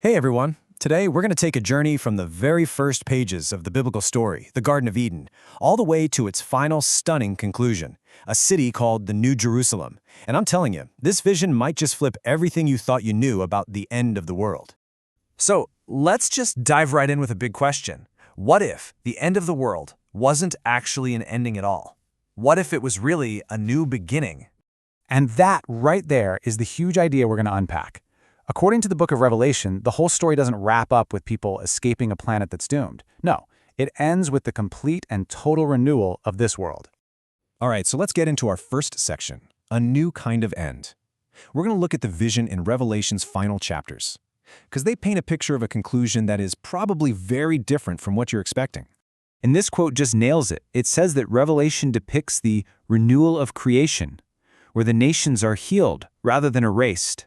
Hey everyone! Today we're going to take a journey from the very first pages of the biblical story, the Garden of Eden, all the way to its final stunning conclusion, a city called the New Jerusalem. And I'm telling you, this vision might just flip everything you thought you knew about the end of the world. So let's just dive right in with a big question. What if the end of the world wasn't actually an ending at all? What if it was really a new beginning? And that right there is the huge idea we're going to unpack. According to the book of Revelation, the whole story doesn't wrap up with people escaping a planet that's doomed. No, it ends with the complete and total renewal of this world. All right, so let's get into our first section, a new kind of end. We're going to look at the vision in Revelation's final chapters, because they paint a picture of a conclusion that is probably very different from what you're expecting. And this quote just nails it. It says that Revelation depicts the renewal of creation, where the nations are healed rather than erased.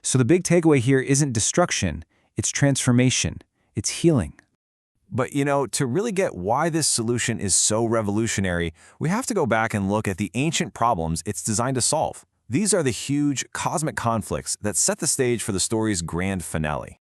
So the big takeaway here isn't destruction, it's transformation, it's healing. But to really get why this solution is so revolutionary, we have to go back and look at the ancient problems it's designed to solve. These are the huge cosmic conflicts that set the stage for the story's grand finale.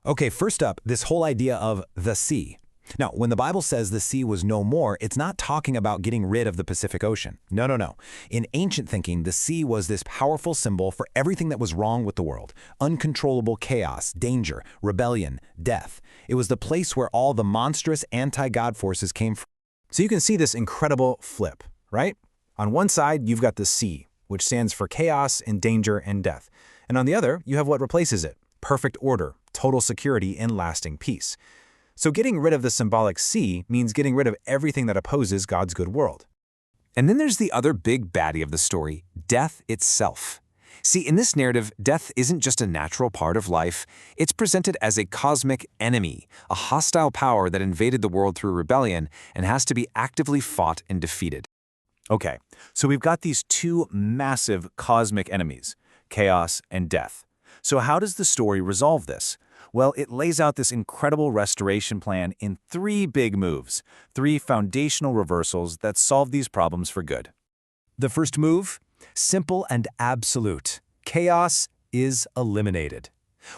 Okay, first up, this whole idea of the sea. Now, when the Bible says the sea was no more, it's not talking about getting rid of the Pacific Ocean. No. In ancient thinking, the sea was this powerful symbol for everything that was wrong with the world. Uncontrollable chaos, danger, rebellion, death. It was the place where all the monstrous anti-God forces came from. So you can see this incredible flip, right? On one side, you've got the sea, which stands for chaos and danger and death. And on the other, you have what replaces it: perfect order, total security, and lasting peace. So getting rid of the symbolic sea means getting rid of everything that opposes God's good world. And then there's the other big baddie of the story, death itself. See, in this narrative, death isn't just a natural part of life. It's presented as a cosmic enemy, a hostile power that invaded the world through rebellion and has to be actively fought and defeated. Okay, so we've got these two massive cosmic enemies, chaos and death. So how does the story resolve this? Well, it lays out this incredible restoration plan in three big moves, three foundational reversals that solve these problems for good. The first move? Simple and absolute. Chaos is eliminated.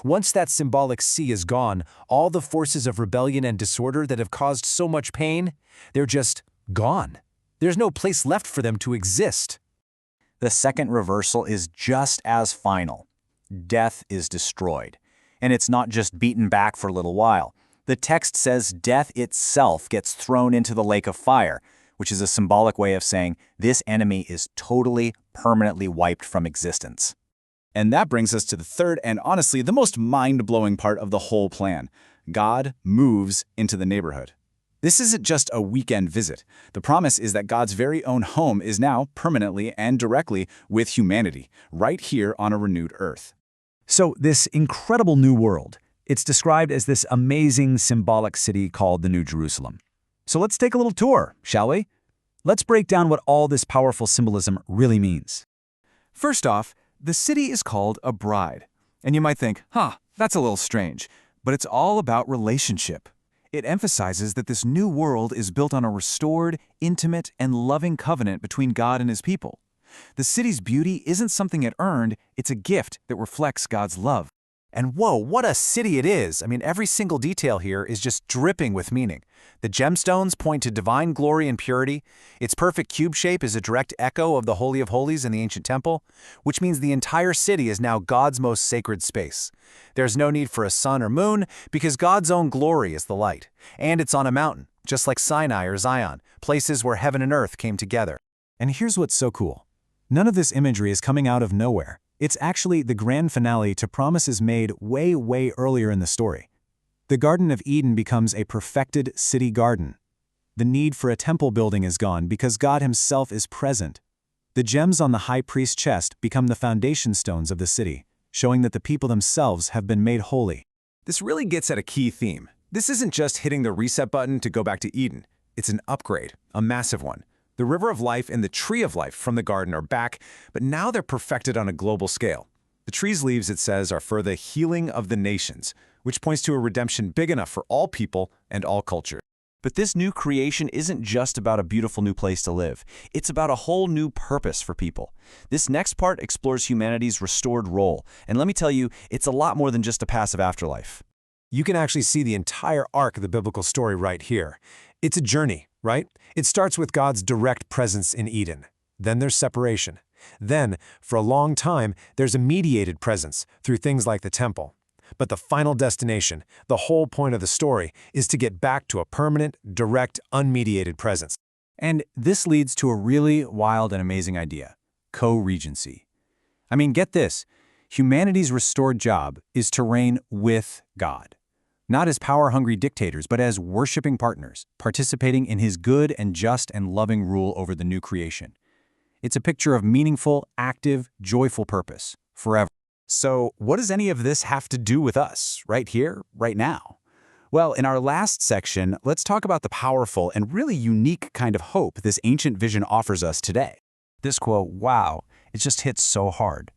Once that symbolic sea is gone, all the forces of rebellion and disorder that have caused so much pain, they're just gone. There's no place left for them to exist. The second reversal is just as final. Death is destroyed. And it's not just beaten back for a little while. The text says death itself gets thrown into the lake of fire, which is a symbolic way of saying this enemy is totally, permanently wiped from existence. And that brings us to the third and honestly the most mind-blowing part of the whole plan. God moves into the neighborhood. This isn't just a weekend visit. The promise is that God's very own home is now permanently and directly with humanity, right here on a renewed earth. So this incredible new world, it's described as this amazing symbolic city called the New Jerusalem. So let's take a little tour, shall we? Let's break down what all this powerful symbolism really means. First off, the city is called a bride. And you might think, that's a little strange. But it's all about relationship. It emphasizes that this new world is built on a restored, intimate, and loving covenant between God and His people. The city's beauty isn't something it earned, it's a gift that reflects God's love. And whoa, what a city it is! I mean, every single detail here is just dripping with meaning. The gemstones point to divine glory and purity. Its perfect cube shape is a direct echo of the Holy of Holies in the ancient temple, which means the entire city is now God's most sacred space. There's no need for a sun or moon because God's own glory is the light. And it's on a mountain, just like Sinai or Zion, places where heaven and earth came together. And here's what's so cool. None of this imagery is coming out of nowhere. It's actually the grand finale to promises made way earlier in the story. The Garden of Eden becomes a perfected city garden. The need for a temple building is gone because God Himself is present. The gems on the high priest's chest become the foundation stones of the city, showing that the people themselves have been made holy. This really gets at a key theme. This isn't just hitting the reset button to go back to Eden. It's an upgrade, a massive one. The river of life and the tree of life from the garden are back, but now they're perfected on a global scale. The tree's leaves, it says, are for the healing of the nations, which points to a redemption big enough for all people and all cultures. But this new creation isn't just about a beautiful new place to live. It's about a whole new purpose for people. This next part explores humanity's restored role, and let me tell you, it's a lot more than just a passive afterlife. You can actually see the entire arc of the biblical story right here. It's a journey, right? It starts with God's direct presence in Eden. Then there's separation. Then, for a long time, there's a mediated presence through things like the temple. But the final destination, the whole point of the story, is to get back to a permanent, direct, unmediated presence. And this leads to a really wild and amazing idea: co-regency. I mean, get this. Humanity's restored job is to reign with God. Not as power-hungry dictators, but as worshiping partners, participating in His good and just and loving rule over the new creation. It's a picture of meaningful, active, joyful purpose, forever. So what does any of this have to do with us, right here, right now? Well, in our last section, let's talk about the powerful and really unique kind of hope this ancient vision offers us today. This quote, wow, it just hits so hard.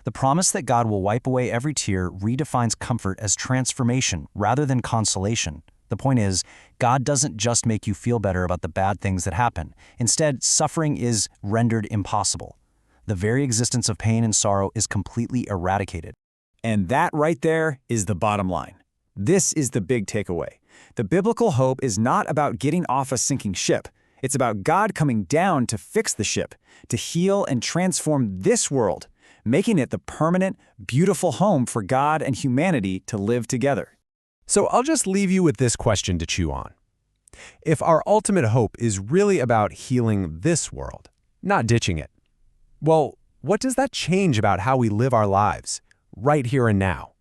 The promise that God will wipe away every tear redefines comfort as transformation rather than consolation. The point is, God doesn't just make you feel better about the bad things that happen. Instead, suffering is rendered impossible. The very existence of pain and sorrow is completely eradicated. And that right there is the bottom line. This is the big takeaway. The biblical hope is not about getting off a sinking ship. It's about God coming down to fix the ship, to heal and transform this world, making it the permanent, beautiful home for God and humanity to live together. So I'll just leave you with this question to chew on. If our ultimate hope is really about healing this world, not ditching it, well, what does that change about how we live our lives, right here and now?